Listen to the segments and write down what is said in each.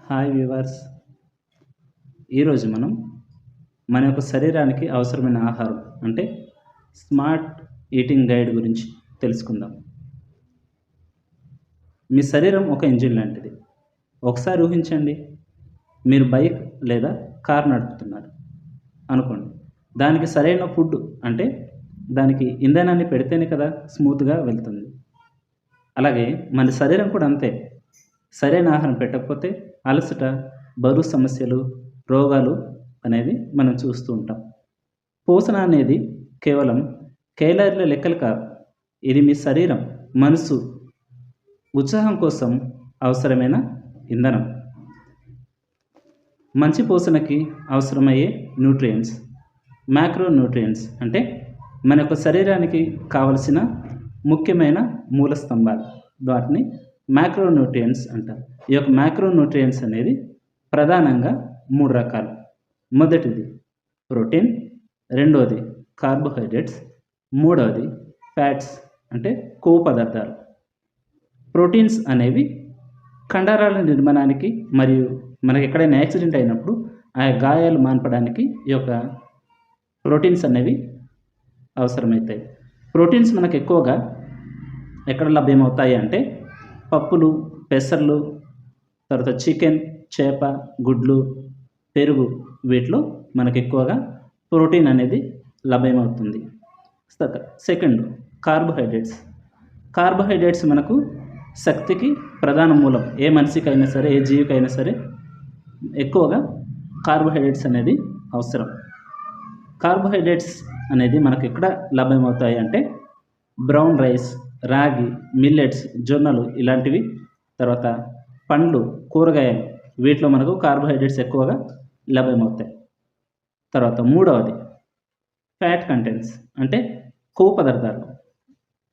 Hi viewers. ఈరోజు మనం మన యొక్క శరీరానికి అవసరమైన ఆహారం అంటే స్మార్ట్ ఈటింగ్ గైడ్ గురించి తెలుసుకుందాం. మీ శరీరం ఒక ఇంజిన్ లాంటిది. ఒకసారి ఊహించండి, మీరు బైక్ లేదా కార్ నడుపుతున్నారు అనుకోండి. దానికి సరైన ఫుడ్ అంటే దానికి ఇంధనాన్ని పెడితేనే కదా స్మూత్గా వెళ్తుంది. అలాగే మన శరీరం కూడా అంతే. సరైన ఆహారం పెట్టకపోతే అలసట, బరువు సమస్యలు, రోగాలు అనేది మనం చూస్తూ ఉంటాం. పోషణ అనేది కేవలం కేలరీల లెక్కలు కాదు. ఇది మీ శరీరం, మనసు, ఉత్సాహం కోసం అవసరమైన ఇంధనం. మంచి పోషణకి అవసరమయ్యే న్యూట్రియంట్స్, మ్యాక్రో న్యూట్రియంట్స్ అంటే మన యొక్క శరీరానికి కావలసిన ముఖ్యమైన మూల స్తంభాలు. వాటిని మ్యాక్రో న్యూట్రియంట్స్ అంటారు. ఈ యొక్క మ్యాక్రో న్యూట్రియంట్స్ అనేది ప్రధానంగా 3 రకాలు. మొదటిది ప్రోటీన్, రెండవది కార్బోహైడ్రేట్స్, మూడవది ఫ్యాట్స్ అంటే కొవ్వు పదార్థాలు. ప్రోటీన్స్ అనేవి కండరాల నిర్మాణానికి మరియు మనకి ఎక్కడైనా యాక్సిడెంట్ అయినప్పుడు ఆ గాయాలు మాన్పడానికి ఈ యొక్క ప్రోటీన్స్ అనేవి అవసరమవుతాయి. ప్రోటీన్స్ మనకు ఎక్కువగా ఎక్కడ లభ్యమవుతాయి అంటే పప్పులు, పెసర్లు, తర్వాత చికెన్, చేప, గుడ్లు, పెరుగు, వీటిలో మనకు ఎక్కువగా ప్రోటీన్ అనేది లభ్యమవుతుంది. Second carbohydrates. కార్బోహైడ్రేట్స్ మనకు శక్తికి ప్రధాన మూలం. ఏ మనిషికైనా సరే, ఏ జీవికైనా సరే ఎక్కువగా కార్బోహైడ్రేట్స్ అనేది అవసరం. కార్బోహైడ్రేట్స్ అనేది మనకు ఎక్కడ లభ్యమవుతాయి అంటే బ్రౌన్ రైస్, రాగి, మిల్లెట్స్, జొన్నలు ఇలాంటివి, తర్వాత పండ్లు, కూరగాయలు, వీటిలో మనకు కార్బోహైడ్రేట్స్ ఎక్కువగా లభ్యమవుతాయి. తర్వాత మూడవది ఫ్యాట్ కంటెంట్స్ అంటే కొవ్వు పదార్థాలు.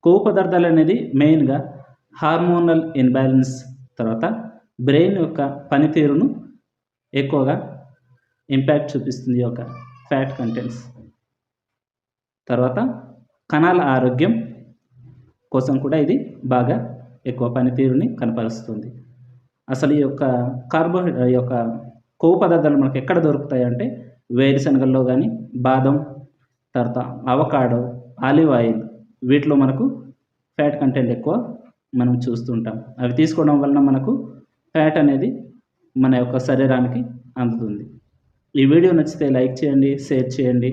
కొవ్వు పదార్థాలు అనేది మెయిన్గా హార్మోనల్ ఇన్బ్యాలెన్స్, తర్వాత బ్రెయిన్ యొక్క పనితీరును ఎక్కువగా ఇంపాక్ట్ చూపిస్తుంది ఈ యొక్క ఫ్యాట్ కంటెంట్స్. తర్వాత కణాల ఆరోగ్యం కోసం కూడా ఇది బాగా ఎక్కువ పనితీరుని కనపరుస్తుంది. అసలు ఈ యొక్క కొవ్వు పదార్థాలు మనకు ఎక్కడ దొరుకుతాయి అంటే వేరుశనగల్లో కానీ, బాదం, తర్వాత అవకాడో, ఆలివ్ ఆయిల్, వీటిలో మనకు ఫ్యాట్ కంటెంట్ ఎక్కువ మనం చూస్తుంటాం. అవి తీసుకోవడం వలన మనకు ఫ్యాట్ అనేది మన యొక్క శరీరానికి అందుతుంది. ఈ వీడియో నచ్చితే లైక్ చేయండి, షేర్ చేయండి.